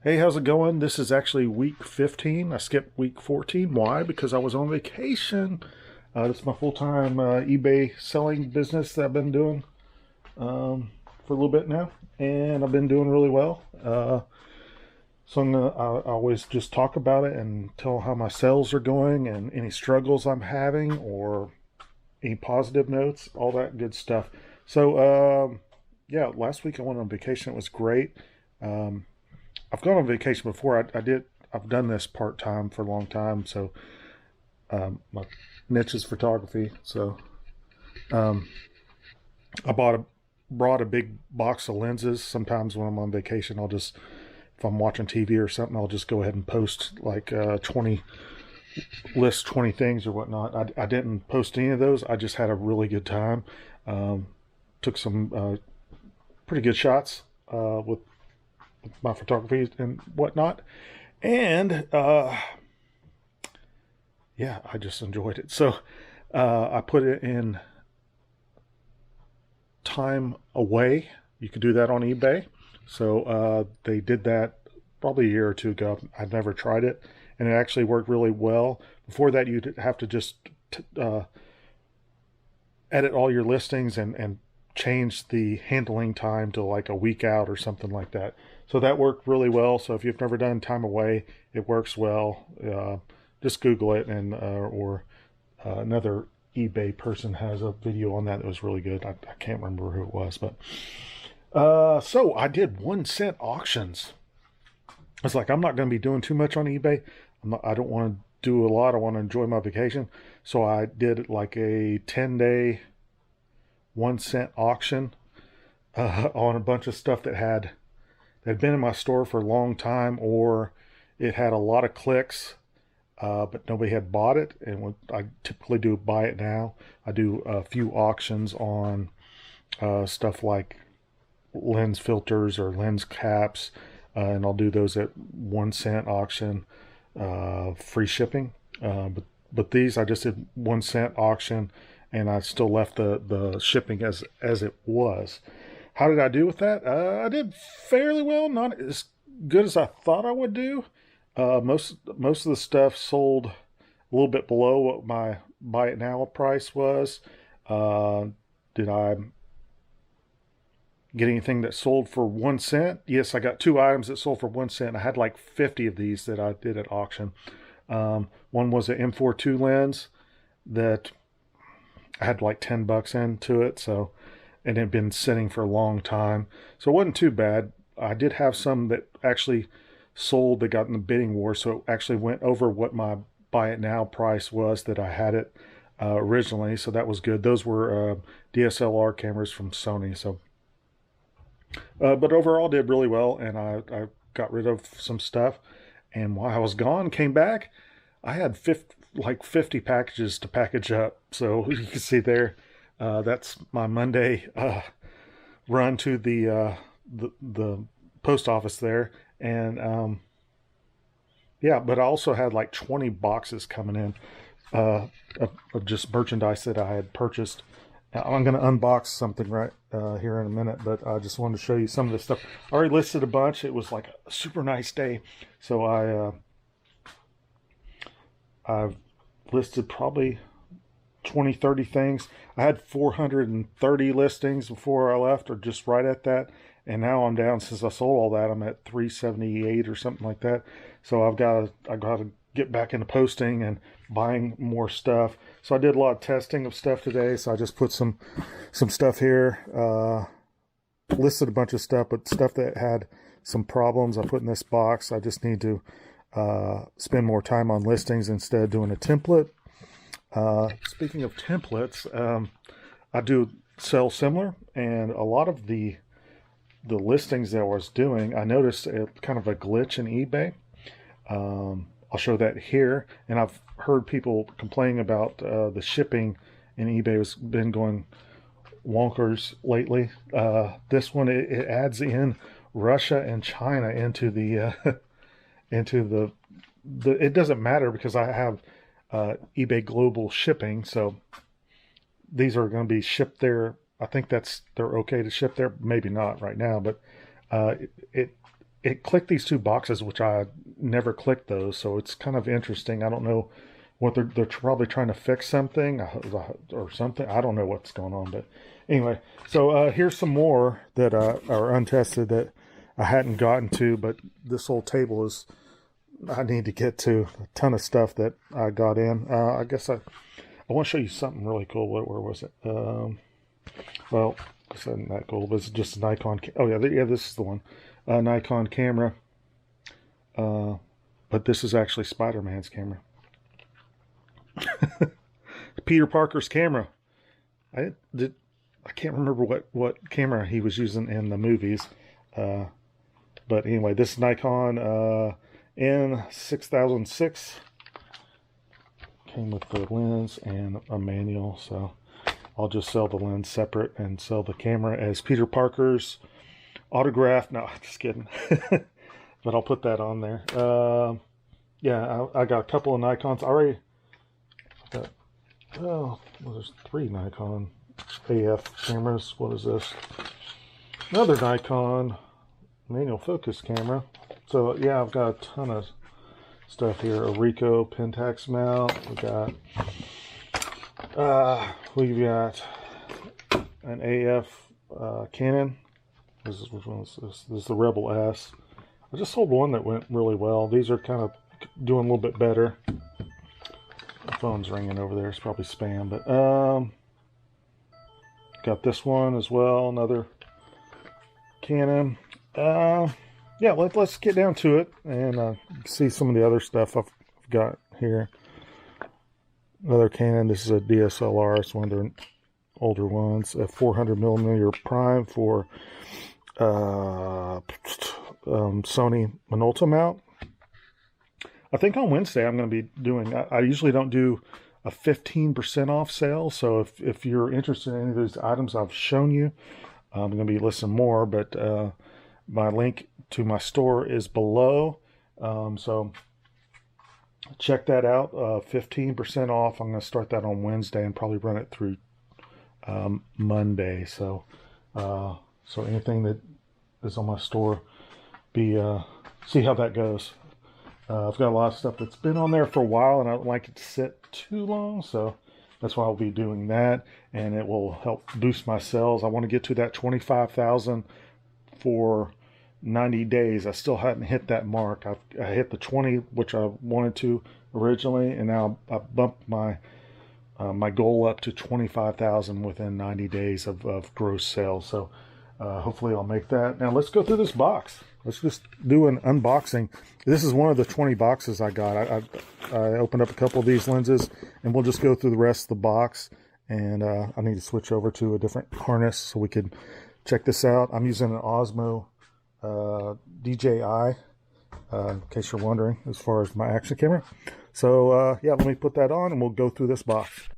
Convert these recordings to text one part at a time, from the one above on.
Hey, how's it going? This is actually week 15. I skipped week 14. Why? Because I was on vacation. This is my full-time eBay selling business that I've been doing for a little bit now, and I've been doing really well. So I always just talk about it and tell how my sales are going and any struggles I'm having or any positive notes, all that good stuff. So yeah, last week I went on vacation. It was great. Um, I've gone on vacation before. I've done this part time for a long time. So my niche is photography. So um, I brought a big box of lenses. Sometimes when I'm on vacation, if I'm watching TV or something, I'll just go ahead and post like 20 list 20 things or whatnot. I didn't post any of those. I just had a really good time. Um, Took some pretty good shots with my photography and whatnot. And yeah, I just enjoyed it. So I put it in time away. You can do that on eBay. So they did that probably a year or two ago. I've never tried it, and it actually worked really well. Before that, you'd have to just edit all your listings and change the handling time to like a week out or something like that. So that worked really well. So if you've never done time away, it works well. Just Google it, and or another eBay person has a video on that was really good. I can't remember who it was, but so I did 1 cent auctions. I was like, I'm not going to be doing too much on eBay. I don't want to do a lot. I want to enjoy my vacation. So I did like a 10-day 1 cent auction on a bunch of stuff that had been in my store for a long time, or it had a lot of clicks, but nobody had bought it. And what I typically do, buy it now. I do a few auctions on stuff like lens filters or lens caps, and I'll do those at 1 cent auction, free shipping. But these I just did 1 cent auction, and I still left the shipping as it was. How did I do with that? I did fairly well, not as good as I thought I would do. Most of the stuff sold a little bit below what my buy it now price was. Did I get anything that sold for 1 cent? Yes, I got 2 items that sold for 1 cent. I had like 50 of these that I did at auction. One was an M42 lens that I had like $10 into it, so and it had been sitting for a long time, so it wasn't too bad. I did have some that actually sold that got in the bidding war, so it actually went over what my buy it now price was that I had it originally, so that was good. Those were DSLR cameras from Sony, so but overall did really well, and I got rid of some stuff. And while I was gone, came back, I had 50 packages to package up. So you can see there, that's my Monday run to the post office there. And yeah, but I also had like 20 boxes coming in of just merchandise that I had purchased. I'm going to unbox something right here in a minute, but I just wanted to show you some of this stuff. I already listed a bunch. It was like a super nice day, so I've listed probably 20, 30 things. I had 430 listings before I left, or just right at that, and now I'm down, since I sold all that, I'm at 378 or something like that. So I got to get back into posting and buying more stuff. So I did a lot of testing of stuff today. So I just put some stuff here, listed a bunch of stuff, but stuff that had some problems I put in this box. I just need to spend more time on listings instead of doing a template. Speaking of templates, I do sell similar, and a lot of the listings that I was doing, I noticed kind of a glitch in eBay. I'll show that here, and I've heard people complaining about the shipping in eBay has been going wonkers lately. This one, it adds in Russia and China into the into the. It doesn't matter because I have eBay global shipping, so these are going to be shipped there. I think they're okay to ship there. Maybe not right now, but it it clicked these two boxes, which I never clicked those, so it's kind of interesting. I don't know what they're probably trying to fix something or something. I don't know what's going on, but anyway. So here's some more that are untested that I hadn't gotten to, but this whole table is, I need to get to a ton of stuff that I got in. I guess I want to show you something really cool. Where was it? Well, it's not that cool, but it's just a Nikon. Oh yeah, this is the one. Nikon camera. But this is actually Spider-Man's camera. Peter Parker's camera. I can't remember what camera he was using in the movies. But anyway, this Nikon N6006 came with the lens and a manual, so I'll just sell the lens separate and sell the camera as Peter Parker's autograph. No, just kidding. But I'll put that on there. Yeah, I got a couple of Nikons. I already got, well, there's 3 Nikon AF cameras. What is this? Another Nikon manual focus camera. So yeah, I've got a ton of stuff here. A Ricoh Pentax Mount. We've got an AF Canon. Which one is this? This is the Rebel S. I just sold one that went really well. These are kind of doing a little bit better. My phone's ringing over there. It's probably spam, but got this one as well. Another Canon. Yeah, let's get down to it and see some of the other stuff I've got here. Another Canon. This is a DSLR. It's one of their older ones. A 400mm prime for Sony Minolta mount. I think on Wednesday I'm going to be doing, I usually don't do a 15% off sale, so if you're interested in any of those items I've shown you, I'm going to be listing more, but my link to my store is below, so check that out. 15% off. I'm going to start that on Wednesday and probably run it through Monday, so anything that is on my store, see how that goes. I've got a lot of stuff that's been on there for a while and I don't like it to sit too long, so that's why I'll be doing that, and it will help boost my sales. I want to get to that 25,000 for 90 days. I still haven't hit that mark. I hit the 20, which I wanted to originally, and now I bumped my my goal up to 25,000 within 90 days of gross sales. So hopefully I'll make that. Now let's go through this box. Let's just do an unboxing. This is one of the 20 boxes I got. I opened up a couple of these lenses, and we'll just go through the rest of the box. And I need to switch over to a different harness so we can check this out. I'm using an Osmo DJI, in case you're wondering, as far as my action camera. So yeah, let me put that on and we'll go through this box.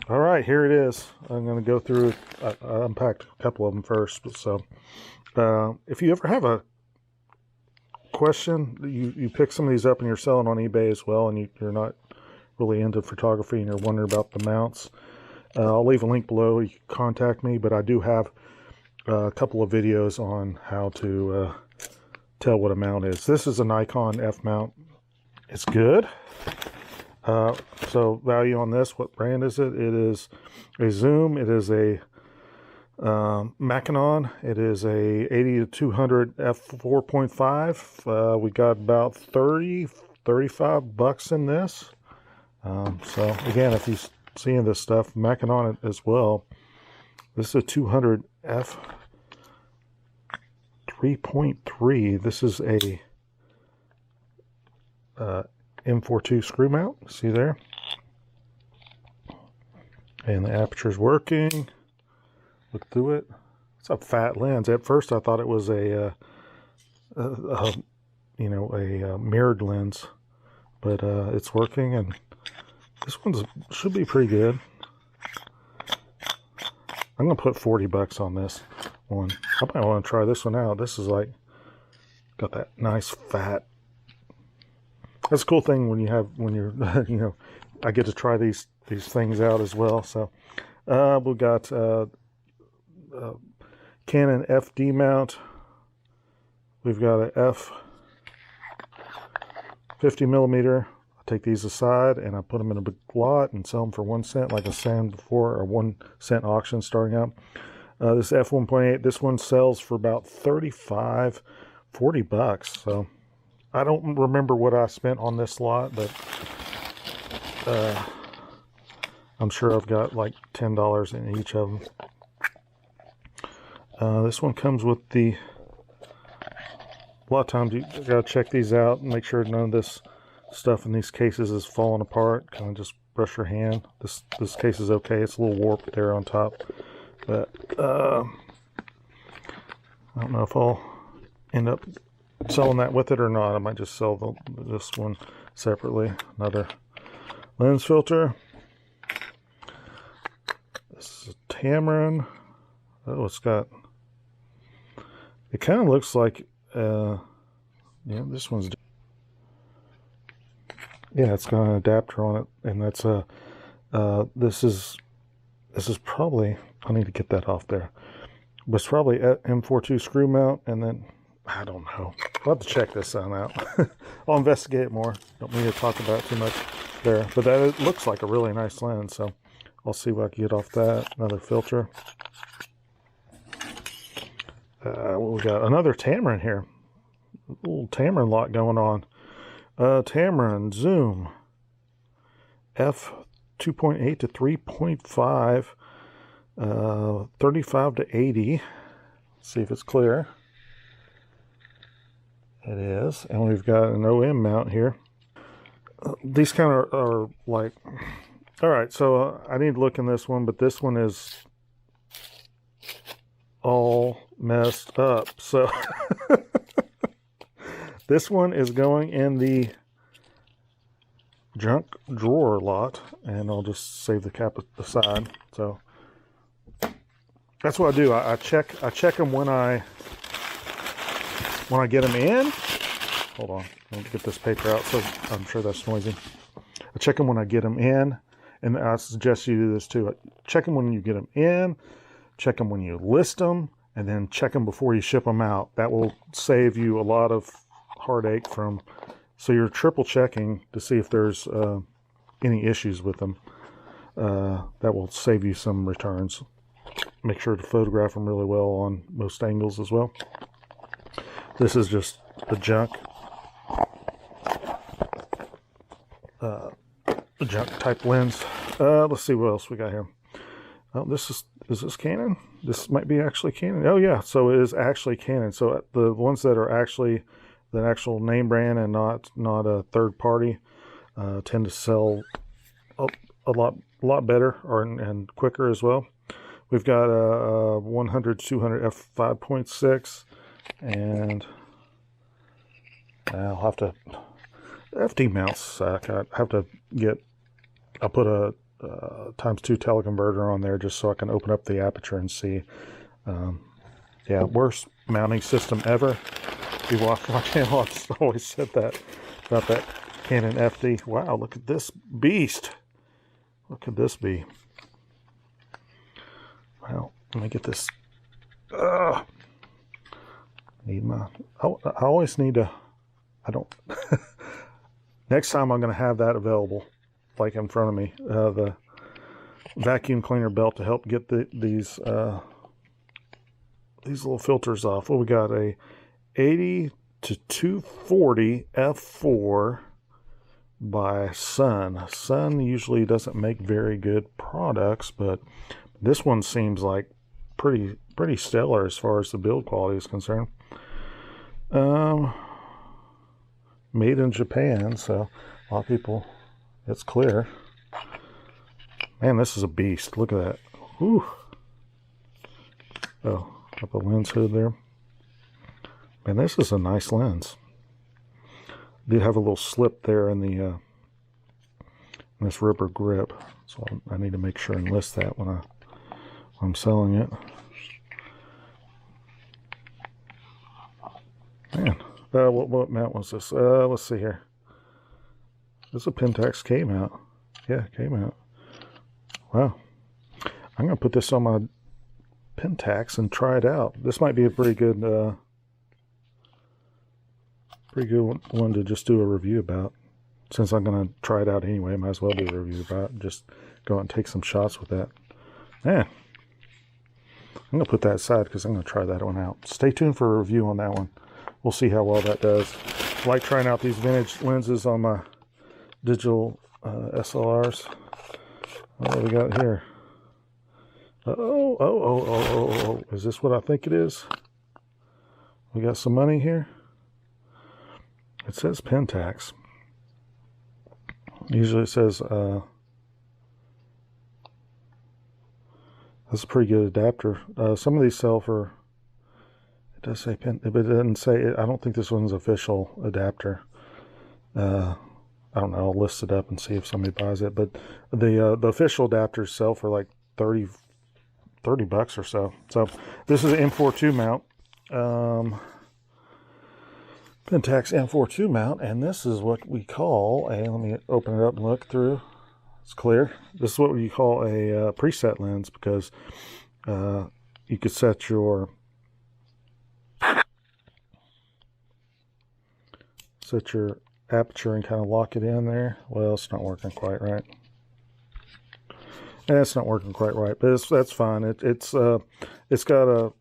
All right, here it is. I'm going to go through it. I unpacked a couple of them first. So if you ever have a question, you pick some of these up and you're selling on eBay as well, and you're not really into photography and you're wondering about the mounts, I'll leave a link below. You can contact me, but I do have a couple of videos on how to tell what a mount is. This is a Nikon F mount. It's good. So value on this, what brand is it? It is a Zoom. It is a Makinon. It is a 80-200 f4.5. We got about 35 bucks in this. So again, if you're seeing this stuff, Makinon as well. This is a 200 f 3.3. This is a M42 screw mount. See there? And the aperture's working. Look through it. It's a fat lens. At first I thought it was a mirrored lens, but it's working, and this one should be pretty good. I'm gonna put 40 bucks on this one. I might want to try this one out. This is like got that nice fat. That's a cool thing when you're I get to try these things out as well. So we've got Canon FD mount we've got a f50 millimeter. I take these aside and I put them in a big lot and sell them for 1 cent, like I was saying before, or 1 cent auction starting out. This f1.8, this one sells for about 35, 40 bucks. So I don't remember what I spent on this lot, but I'm sure I've got like $10 in each of them. This one comes with the, a lot of times you gotta check these out and make sure none of this stuff in these cases is falling apart. Kind of just brush your hand. This case is okay. It's a little warped there on top, but I don't know if I'll end up selling that with it or not. I might just sell this one separately. Another lens filter. This is a Tamron. Oh, it's got, it kind of looks like yeah, this one's, yeah, it's got an adapter on it, and that's a this is probably, I need to get that off there, but it's probably a M42 screw mount, and then I don't know, I'll have to check this one out. I'll investigate it more. Don't need to talk about it too much there, but that, it looks like a really nice lens, so I'll see what I can get off that. Another filter. We got another Tamron here. A little Tamron lot going on. Tamron zoom f 2.8 to 3.5, 35 to 80. Let's see if it's clear. It is, and we've got an OM mount here. These kind of are like, all right, so I need to look in this one, but this one is all messed up. So this one is going in the junk drawer lot, and I'll just save the cap aside. So that's what I do. I check them when I get them in. Hold on, let me get this paper out, so I'm sure that's noisy. I check them when I get them in, and I suggest you do this too. Check them when you get them in, check them when you list them, and then check them before you ship them out. That will save you a lot of heartache from, so you're triple checking to see if there's any issues with them. That will save you some returns. Make sure to photograph them really well on most angles as well. This is just the junk type lens. Let's see what else we got here. Oh, is this Canon? This might be actually Canon. Oh yeah, so it is actually Canon. So the ones that are actually the actual name brand and not a third party tend to sell a lot better and quicker as well. We've got a 100-200 f5.6, and I'll have to FD mounts. I have to get. I'll put a ×2 teleconverter on there just so I can open up the aperture and see. Yeah, worst mounting system ever. If you watch my channel, I've always said that about that Canon FD. Wow, look at this beast. What could this be? Well, let me get this. Need my. I always need to. I don't. Next time I'm going to have that available, like in front of me, the vacuum cleaner belt to help get these little filters off. Well, we got a 80 to 240 f4 by Sun. Sun usually doesn't make very good products, but this one seems like pretty stellar as far as the build quality is concerned. Made in Japan, so a lot of people, it's clear. Man, this is a beast. Look at that. Whew. Oh, up a lens hood there. Man, this is a nice lens. Did have a little slip there in the in this rubber grip, so I need to make sure and list that when I'm selling it. Man, what mount was this? Let's see here. This is a Pentax K mount. Yeah, K mount. Wow. I'm gonna put this on my Pentax and try it out. This might be a pretty good Pretty good one to just do a review about. Since I'm going to try it out anyway, might as well do a review about it. Just go out and take some shots with that. Man, I'm going to put that aside because I'm going to try that one out. Stay tuned for a review on that one. We'll see how well that does. I like trying out these vintage lenses on my digital SLRs. What do we got here? Oh. Is this what I think it is? We got some money here. It says Pentax. Usually it says, that's a pretty good adapter. Some of these sell for, it does say but it doesn't say, I don't think this one's official adapter. I don't know, I'll list it up and see if somebody buys it. But the official adapters sell for like 30 bucks or so. So this is an M42 mount. Pentax M42 mount, and this is what we call a, let me open it up and look through. It's clear. This is what we call a preset lens, because you could set your aperture and kind of lock it in there. Well, it's not working quite right. Yeah, it's not working quite right, but that's fine. It's got a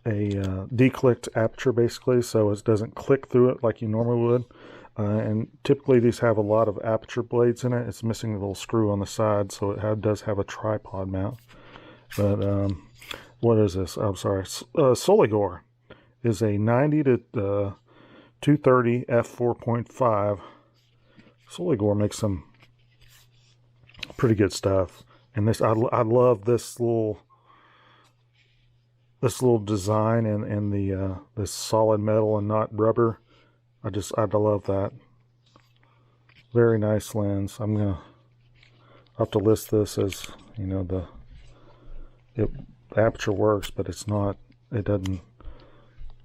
declicked aperture basically, so it doesn't click through it like you normally would. And typically these have a lot of aperture blades in it. It's missing a little screw on the side, so it does have a tripod mount. But what is this? I'm sorry. Soligor is a 90 to 230 f4.5. Soligor makes some pretty good stuff, and this I love this little design and the this solid metal and not rubber. I love that. Very nice lens. I'll have to list this as, you know, the aperture works, but it's not. It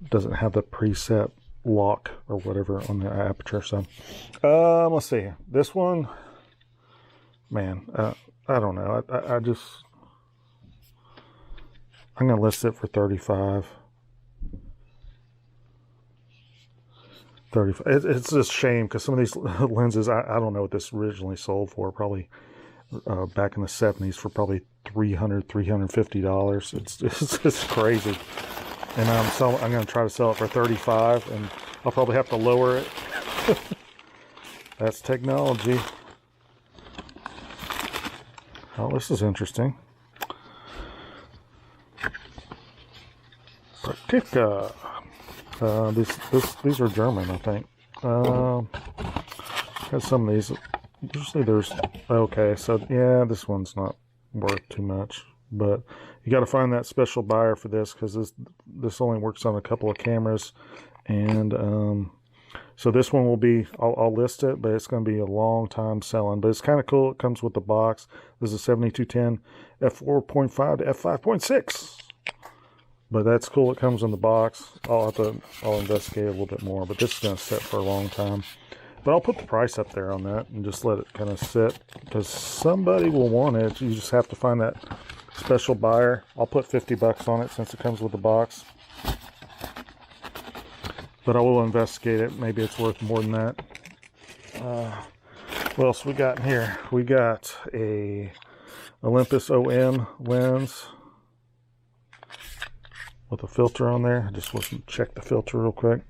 doesn't have the preset lock or whatever on the aperture. So let's see. This one, man, I don't know. I'm gonna list it for 35. It's just a shame because some of these lenses, I don't know what this originally sold for. Probably back in the 70s for probably $350. It's crazy. And I'm gonna try to sell it for 35, and I'll probably have to lower it. That's technology. Oh, this is interesting. Praktika. These are German, I think. Has some of these. Usually there's, okay, so yeah, this one's not worth too much, but you got to find that special buyer for this, because this only works on a couple of cameras. And so this one will be, I'll list it, but it's going to be a long time selling. But it's kind of cool. It comes with the box. This is 7210 f4.5 to f5.6. But that's cool. It comes in the box. I'll investigate a little bit more. But this is going to sit for a long time. But I'll put the price up there on that and just let it kind of sit, because somebody will want it. You just have to find that special buyer. I'll put 50 bucks on it since it comes with the box. But I will investigate it. Maybe it's worth more than that. What else we got in here? We got a Olympus Om Lens with a filter on there. I just want to check the filter real quick.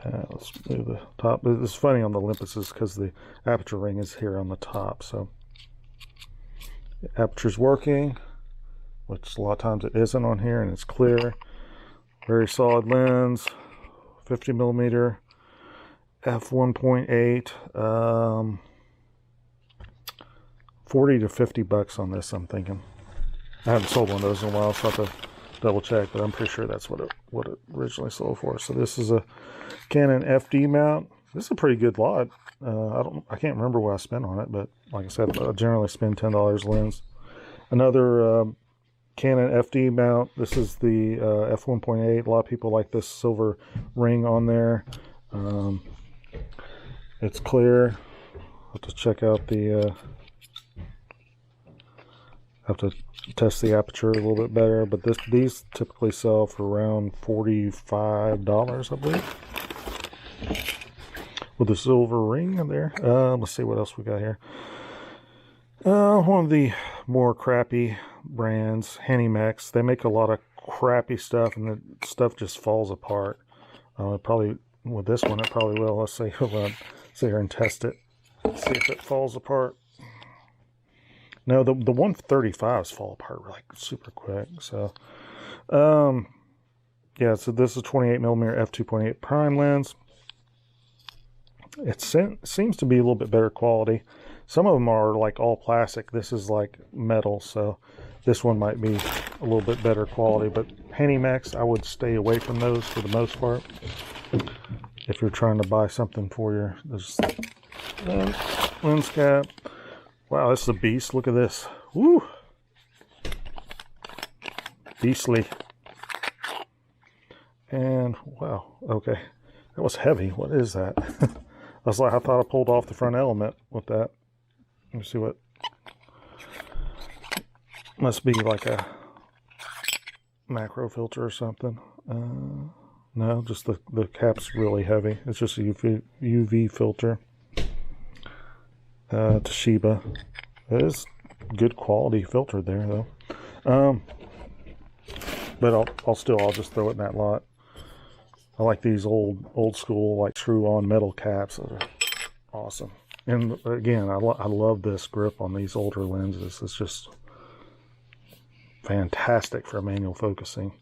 Let's move the top. It's funny on the Olympuses because the aperture ring is here on the top. So the aperture's working, which a lot of times it isn't on here, and it's clear. Very solid lens, 50 millimeter, f1.8, 40 to 50 bucks on this, I'm thinking. I haven't sold one of those in a while, so I have to double check, but I'm pretty sure that's what it originally sold for. So this is a Canon FD mount. This is a pretty good lot. I can't remember what I spent on it, but like I said, I generally spend $10 lens. Another Canon FD mount. This is the f1.8. A lot of people like this silver ring on there. It's clear. I'll have to check out the Have to test the aperture a little bit better, but these typically sell for around $45, I believe, with a silver ring in there. Let's see what else we got here. One of the more crappy brands, Henimex. They make a lot of crappy stuff, and the stuff just falls apart. Probably with this one, it probably will. Let's see. Hold on. Sit here and test it. See if it falls apart. No, the 135s fall apart like super quick. So, yeah. So this is 28mm f2.8 prime lens. It seems to be a little bit better quality. Some of them are like all plastic. This is like metal, so this one might be a little bit better quality. But Henimex, I would stay away from those for the most part. If you're trying to buy something for your lens cap. Wow, this is a beast. Look at this. Woo! Beastly. And wow, okay. That was heavy. What is that? I thought I pulled off the front element with that. Let me see what. Must be like a macro filter or something. No, just the cap's really heavy. It's just a UV filter. Toshiba. It is good quality filter there though. But I'll just throw it in that lot. I like these old school like screw-on metal caps. That are awesome. And again, I love this grip on these older lenses. It's just fantastic for manual focusing.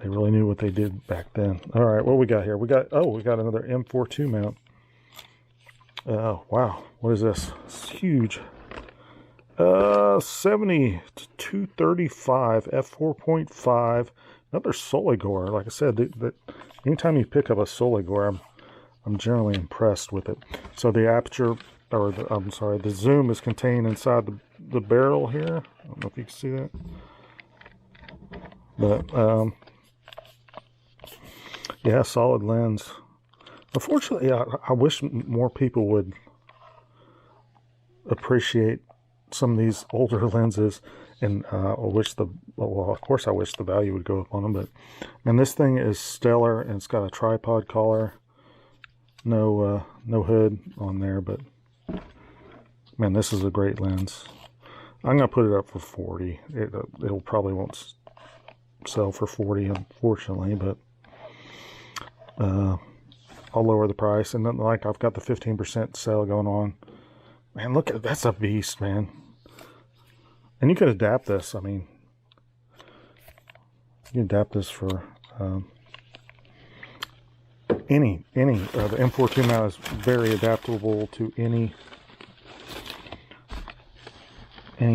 They really knew what they did back then. All right, what we got here? We got another M42 mount. Oh wow, what is this? It's huge. 70 to 235 f4.5. Another Soligor. Like I said, anytime you pick up a Soligor, I'm generally impressed with it. So the aperture, or the zoom is contained inside the barrel here. I don't know if you can see that, but yeah, solid lens. Unfortunately, I wish more people would appreciate some of these older lenses, and of course I wish the value would go up on them, but man, this thing is stellar, and it's got a tripod collar, no hood on there, but man, this is a great lens. I'm gonna put it up for 40. It'll probably won't sell for 40, unfortunately, but I'll lower the price. And then, like, I've got the 15% sale going on. Man, look at that's a beast, man. And you could adapt this. I mean, you can adapt this for any. The M42 mount is very adaptable to any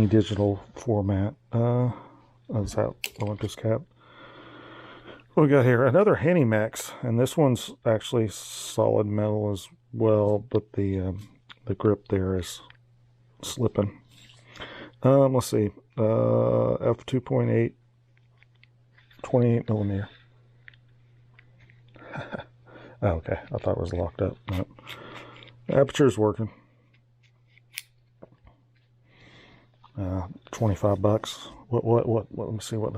digital format. Is that Olympus cap? What we got here? Another Henimex, and this one's actually solid metal as well, but the grip there is slipping. Let's see. F2.8, 28mm. Oh, okay, I thought it was locked up. No. The aperture's working. $25. What? Let me see what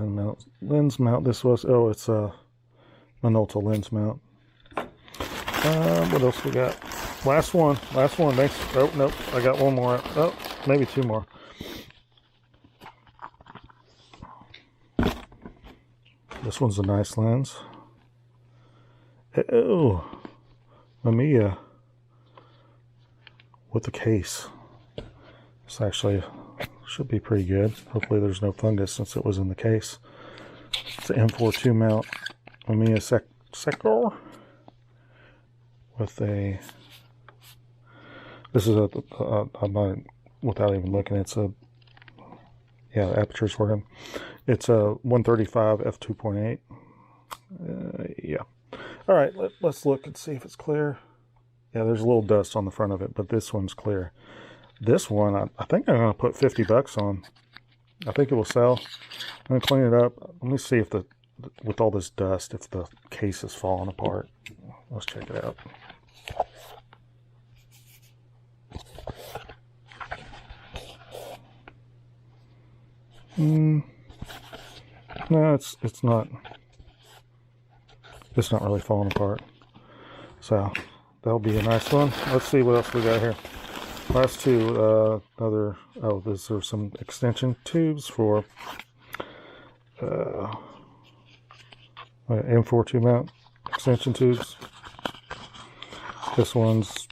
lens mount this was. Oh, it's a Minolta lens mount. What else we got? Last one. Thanks. Oh, nope. I got one more. Oh, maybe two more. This one's a nice lens. Oh, Mamiya with the case. It's actually should be pretty good. Hopefully there's no fungus since it was in the case. It's an M42 mount. Mamiya Secor with a. This is I'm not, without even looking. It's a. Yeah, the aperture's working. It's a 135 f2.8. Yeah. All right, let's look and see if it's clear. Yeah, there's a little dust on the front of it, but this one's clear. This one, I think I'm going to put $50 on. I think it will sell. I'm going to clean it up. Let me see if with all this dust, if the case is falling apart. Let's check it out. No, it's not really falling apart. So that'll be a nice one. Let's see what else we got here. Last two, these are some extension tubes for M42 Mount extension tubes. This one's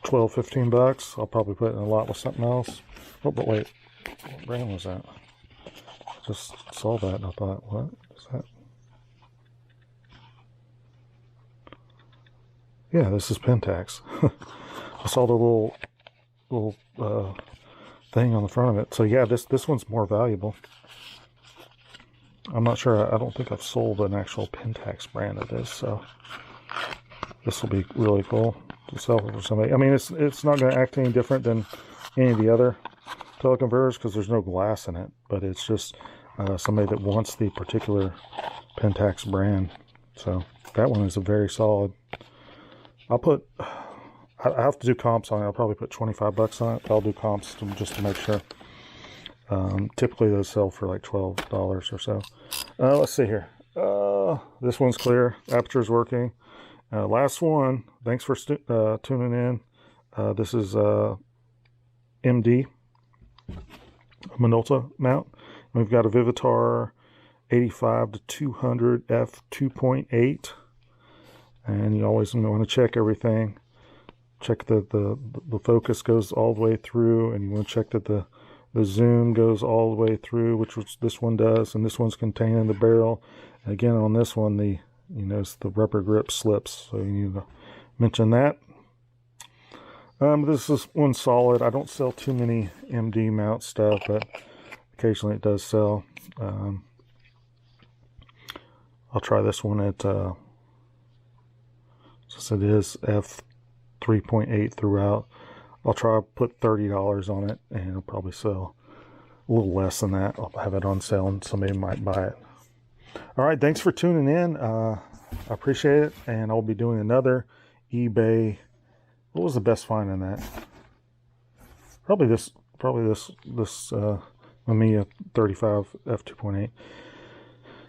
$12-15. I'll probably put it in a lot with something else. Oh, but wait, what brand was that? Just saw that and I thought, what is that? Yeah, this is Pentax. I saw the little thing on the front of it. So yeah, this one's more valuable. I'm not sure. I don't think I've sold an actual Pentax brand of this, so this will be really cool to sell for somebody. I mean, it's not going to act any different than any of the other teleconverters because there's no glass in it, but it's just somebody that wants the particular Pentax brand. So that one is a very solid. I have to do comps on it. I'll probably put $25 on it, but I'll do comps just to make sure. Typically those sell for like $12 or so. Let's see here. This one's clear. Aperture's working. Last one. Thanks for tuning in. This is MD Minolta mount. We've got a Vivitar 85-200 f2.8, and you always want to check everything. Check that the focus goes all the way through, and you want to check that the zoom goes all the way through, which this one does, and this one's contained in the barrel. And again, on this one, the rubber grip slips, so you need to mention that. This is one solid. I don't sell too many MD mount stuff, but occasionally it does sell. I'll try this one at since it is f3.8 throughout. I'll try to put $30 on it, and it'll probably sell a little less than that. I'll have it on sale and somebody might buy it. All right, thanks for tuning in. I appreciate it, and I'll be doing another eBay. What was the best find in that? Probably this Mamiya 35 f2.8.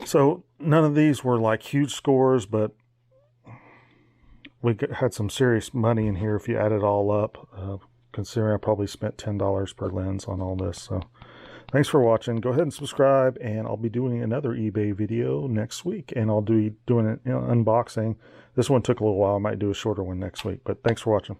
So none of these were like huge scores, but we had some serious money in here if you add it all up, considering I probably spent $10 per lens on all this. So thanks for watching. Go ahead and subscribe, and I'll be doing another eBay video next week, and I'll be doing an unboxing. This one took a little while. I might do a shorter one next week, but thanks for watching.